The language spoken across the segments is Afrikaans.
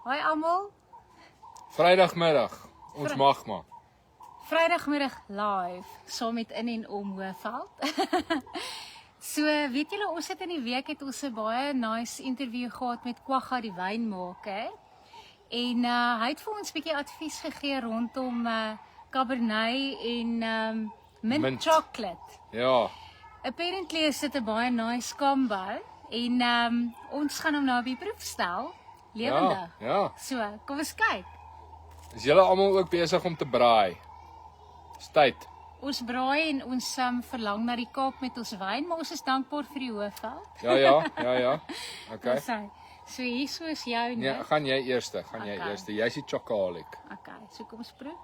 Hoi almal. Vrydagmiddag, ons mag maar. Vrydagmiddag live, saam met in en om Hoëveld. So, weet julle, ons het in die week het ons 'n baie nice interview gehad met Kwagga die wynmaker. En hy het vir ons 'n bietjie advies gegee rondom Cabernet en mint chocolate. Ja, Apparently is dit 'n baie nice combo en ons gaan hom nou op die proef stel. Lewendig. ja. So, kom ons kyk. Is julle almal ook besig om te braai? Dis tyd. Ons braai en ons verlang na die Kaap met ons wyn, maar ons is dankbaar vir die Hoëveld. Ja. Okay. So hier so is jou Nee, net. gaan jy eerste, Okay. Jy's die chocoholic. Okay, so kom ons proef.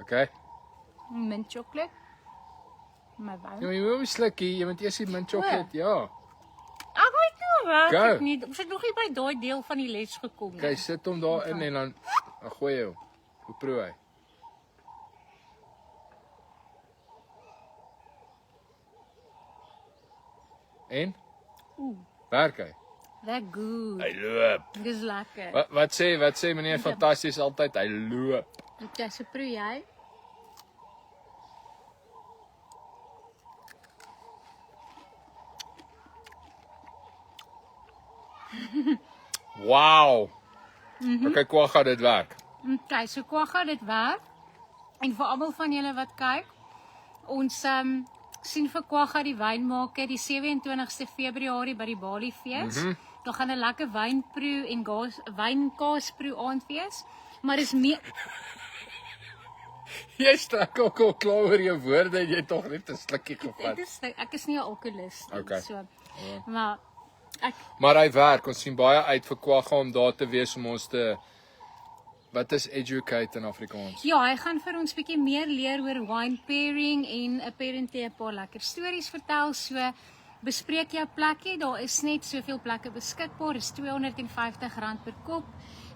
Okay? Mint chocolate. My wyn. Ja, jy moet slukkie, jy moet eers die mint chocolate, ja. Ek weet nie wat Go. ek nie. Ons het nog nie by daai deel van die les gekom nie. Okay, sit hom daarin en dan gooi jy hom. Hoe proe hy? En? Werk hy? That good. Hy loop. Dis lekker. Wat sê meneer fantasties altyd? Hy loop. Okay, so proe jy. Wow. Okay, Kwagga, dit werk. Okay, so Kwagga dit werk. En vir almal van julle wat kyk, ons sien vir Kwagga die wynmaker die 27ste Februarie by die Baliefees. Daar gaan 'n lekker wynproe en wynkaasproe aand wees. Maar dis meer Jy strek ook al klaar oor jou woorde en jy het tog net 'n slukkie gevat. ek is nie 'n alkoholist nie. Okay. So. Maar Maar hy werk. Ons sien baie uit vir Kwagga om daar te wees om ons te wat is educate in Afrikaans? ja, hy gaan vir ons bietjie meer leer oor wine pairing en apparently 'n paar lekker stories vertel. So bespreek jou plekkie. Daar is net soveel plekke beskikbaar. Dis R250 per kop.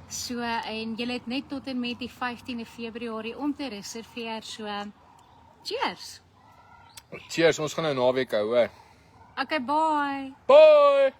So en jy het net tot en met die 15de Februarie om te reserveer. So cheers. Cheers, ons gaan nou naweek hou, hoor. Okay, bye. Bye.